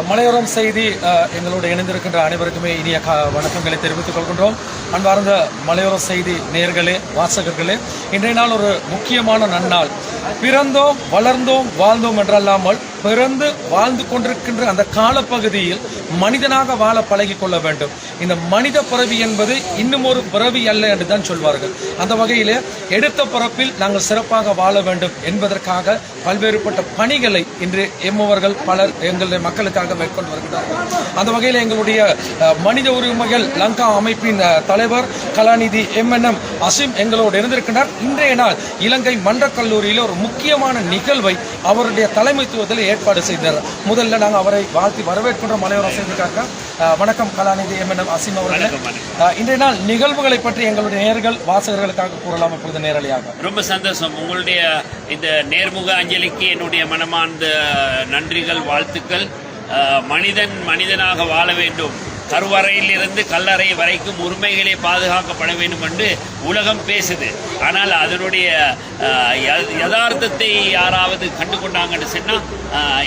மலையோரம் செய்தி எங்களோடு இணைந்திருக்கின்ற அனைவருக்குமே இனிய வணக்கங்களை தெரிவித்துக் கொள்கின்றோம். அன்பார்ந்த மலையோரம் செய்தி நேயர்களே, வாசகர்களே, இன்றைய நாள் ஒரு முக்கியமான நன்னாள். பிறந்தோம், வளர்ந்தோம், வாழ்ந்தோம் என்றல்லாமல் பிறந்து வாழ்ந்து கொண்டிருக்கின்ற அந்த காலப்பகுதியில் மனிதனாக வாழ பழகி கொள்ள வேண்டும். இந்த மனித பிறவி என்பது இன்னும் ஒரு பிறவி அல்ல என்று தான் சொல்வார்கள். அந்த வகையிலே எடுத்த பிறப்பில் நாங்கள் சிறப்பாக வாழ வேண்டும் என்பதற்காக பல்வேறுபட்ட பணிகளை இன்று எம்முவர்கள் பலர் எங்களுடைய மக்களுக்காக மேற்கொண்டு வருகிறார்கள். அந்த வகையில் எங்களுடைய மனித உரிமைகள் லங்கா அமைப்பின் தலைவர் கலாநிதி MNM அசீம் எங்களோடு இருந்திருக்கிறார். இன்றைய நாள் இலங்கை மன்றக் கல்லூரியில் ஒரு முக்கியமான நிகழ்வை அவருடைய தலைமைத்துவத்தில் ஏற்பாடு செய்தார். முதல்ல நாங்கள் அவரை வாழ்த்தி வரவேற்கின்ற மலையோரம் செய்திருக்காங்க. வணக்கம் கலாநிதி MNM அசீம் அவர்களே. இன்றைய நாள் நிகழ்வுகளை பற்றி எங்களுடைய நேயர்கள் வாசகர்களுக்காக கூறலாம் இப்பொழுது நேரலையாக. ரொம்ப சந்தோஷம். உங்களுடைய இந்த நேர்முக அஞ்சலிக்கு என்னுடைய மனமார்ந்த நன்றிகள், வாழ்த்துக்கள். மனிதன் மனிதனாக வாழ வேண்டும், கருவறையிலிருந்து கல்லறை வரைக்கும் உரிமைகளே பாதுகாக்கப்பட வேண்டும் என்று உலகம் பேசுது. ஆனால் அதனுடைய யதார்த்தத்தை யாராவது கண்டு கொண்டாங்கன்னு சொன்னால்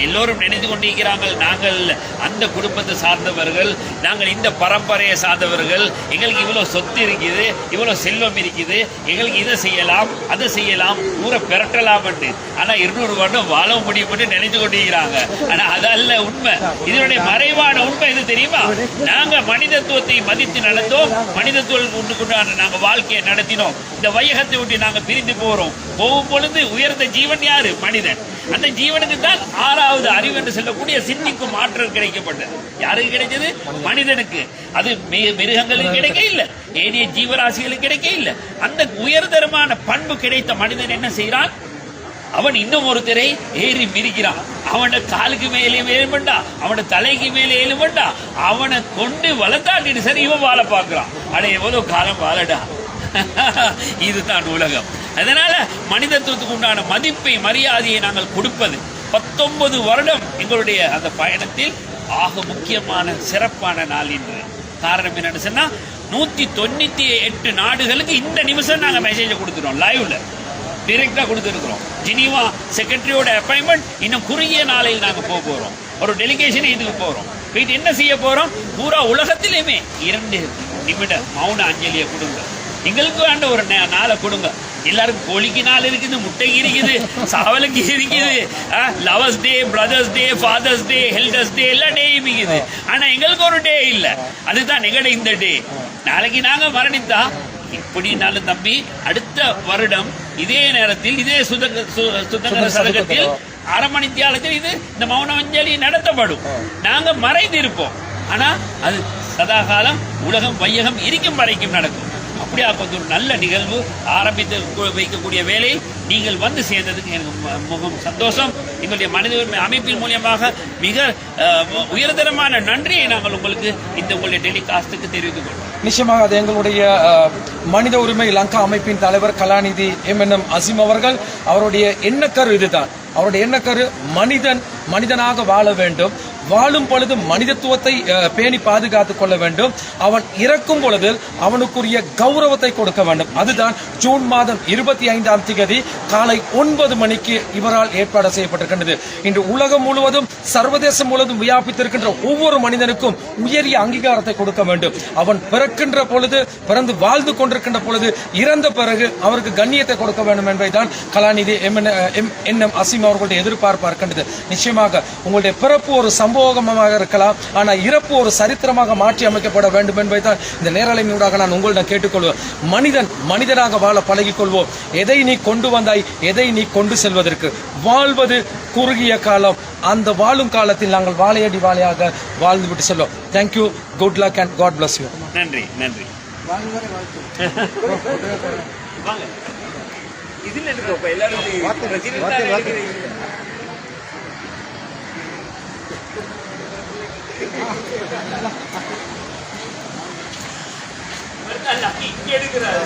எல்லோரும் நினைத்து கொண்டிருக்கிறார்கள், நாங்கள் அந்த குடும்பத்தை சார்ந்தவர்கள், நாங்கள் இந்த பரம்பரையை சார்ந்தவர்கள், எங்களுக்கு இவ்வளோ சொத்து இருக்குது, இவ்வளோ செல்வம் இருக்குது, எங்களுக்கு இதை செய்யலாம் அதை செய்யலாம், ஊரை பெரட்டலாம் என்று. ஆனால் 200 வருடம் வாழ முடியும் என்று நினைத்து கொண்டிருக்கிறாங்க. ஆனால் அதல்ல உண்மை. இதனுடைய மறைவான உண்மை எது தெரியுமா? நாங்க மனிதத்துவத்தை மதித்து நடந்தோம், மனிதத்துவம் நாங்க வாழ்க்கையை நடத்தினோம். இந்த வையகத்தை விட்டு நாங்க பிரிந்து போறோம். போகும் பொழுது உயர்ந்த ஜீவன் யாரு? மனிதன். அந்த ஜீவனுக்கு தான் 6வது அறிவு என்று சொல்லக்கூடிய சிந்திக்கும் ஆற்றல் கிடைக்கப்பட்டது. யாருக்கு கிடைச்சது? மனிதனுக்கு. அது மிருகங்களுக்கு கிடைக்க இல்லை, ஏனைய ஜீவராசிகளுக்கு கிடைக்க இல்லை. அந்த உயர்தரமான பண்பு கிடைத்த மனிதன் என்ன செய்யறான்? அவன் இன்னும் ஒருத்தரை ஏறி மிதிக்கிறான். அவனோட காலுக்கு மேலே ஏழுமண்டா, அவனோட தலைக்கு மேலே ஏழுமண்டா, அவனை கொண்டு வளர்த்தாட்டிட்டு சரி இவன் வாழ பார்க்கிறான். அட எவ்வளவு காலம் வாழடா. இதுதான் உலகம். அதனால மனிதத்துவத்துக்கு உண்டான மதிப்பை மரியாதையை நாங்கள் கொடுப்பது 19 வருடம் எங்களுடைய அந்த பயணத்தில் ஆக முக்கியமான சிறப்பான நாள் இன்று. காரணம் என்னன்னு சொன்னா 198 நாடுகளுக்கு இந்த நிமிஷம் நாங்கள் மெசேஜை கொடுத்துட்டோம். லைவ்ல டைரக்டா கொடுத்துருக்கிறோம். ஜெனீவா செக்ரட்டரியோட அப்பாயின்மெண்ட் இன்னும் குறுகிய நாளையில் நாங்கள் போக போறோம். ஒரு டெலிகேஷன் இதுக்கு போறோம். போயிட்டு என்ன செய்ய போறோம்? பூரா உலகத்திலேயுமே 2 நிமிட மௌன அஞ்சலியை கொடுங்க. எங்களுக்கு வேண்ட ஒரு நாளை கொடுங்க. எல்லாருக்கும் கோழிக்கு நாள் இருக்குது, முட்டைக்கு இருக்குது, சாவலுக்கு இருக்குது, லவர்ஸ் டே, பிரதர்ஸ் டே, ஃபாதர்ஸ் டே, ஹெல்டர்ஸ் டே, எல்லா டேயும் இருக்குது. ஆனா எங்களுக்கு ஒரு டே இல்லை. அதுதான் எங்கட இந்த டே. நாளைக்கு நாங்க மரணித்தா இப்படினாலும் தம்பி அடுத்த வருடம் இதே நேரத்தில் இதே சுதந்திர சதகத்தில் 1/2 மணி தியாலத்தில் இது இந்த மௌன அஞ்சலி நடத்தப்படும். நாங்க மறைந்து இருப்போம். ஆனா அது சதாகாலம் உலகம் வையகம் இருக்கும் வரைக்கும் நடக்கும். அப்படியா கொஞ்சம் ஒரு நல்ல நிகழ்வு ஆரம்பித்து வைக்கக்கூடிய வேலை நீங்கள் வந்து சேர்ந்ததுக்கு எனக்கு முகம் சந்தோஷம். எங்களுடைய மனித உரிமை அமைப்பின் மூலியமாக மிக உயர்தரமான நன்றியை நாங்கள் உங்களுக்கு இந்த உங்களுடைய டெலிகாஸ்டுக்கு தெரிவித்துக் கொள்வோம். நிச்சயமாக அது எங்களுடைய மனித உரிமை லங்கா அமைப்பின் தலைவர் கலாநிதி MNM அசீம் அவர்கள். அவருடைய எண்ணக்கரு இதுதான். அவருடைய எண்ணக்கரு மனிதன் மனிதனாக வாழ வேண்டும், வாழும் பொழுது மனிதத்துவத்தை பேணி பாதுகாத்துக் கொள்ள வேண்டும், அவன் இறக்கும் பொழுது அவனுக்குரிய கௌரவத்தை கொடுக்க வேண்டும். அதுதான் ஜூன் மாதம் 25ஆம் தேதி காலை 9 மணிக்கு இவரால் ஏற்பாடு செய்யப்பட்டிருக்கின்றது. இன்று உலகம் முழுவதும் சர்வதேசம் முழுவதும் வியாபித்திருக்கின்ற ஒவ்வொரு மனிதனுக்கும் உயரிய அங்கீகாரத்தை கொடுக்க வேண்டும். அவன் பிறக்கின்ற பொழுது, பிறந்து வாழ்ந்து கொண்டிருக்கின்ற பொழுது, இறந்த பிறகு அவருக்கு கண்ணியத்தை கொடுக்க வேண்டும் என்பதுதான் கலாநிதி MNM அசீம் அவர்களுடைய எதிர்பார்ப்பாக இருக்கின்றது. நிச்சயமாக உங்களுடைய பிறப்பு ஒரு சம்பவமாக இருக்கலாம், ஆனால் இறப்பு ஒரு சரித்திரமாக மாற்றி அமைக்கப்பட வேண்டும் என்பதுதான் இந்த நேரலையினூடாக நான் உங்களிடம் கேட்டுக்கொள்வேன். மனிதன் மனிதனாக வாழ பழகிக் கொள்வோம். எதை நீ கொண்டு வந்தாய், எதை நீ கொண்டு செல்வதற்கு. வாழ்வது குறுகிய காலம். அந்த வாழும் காலத்தில் நாங்கள் வாழையடி வாழையாக வாழ்ந்து விட்டு செல்வோம். Thank you, good luck and God bless you. நன்றி நன்றி. இதில் எல்லாரும் இங்க எடுக்கிறாரு.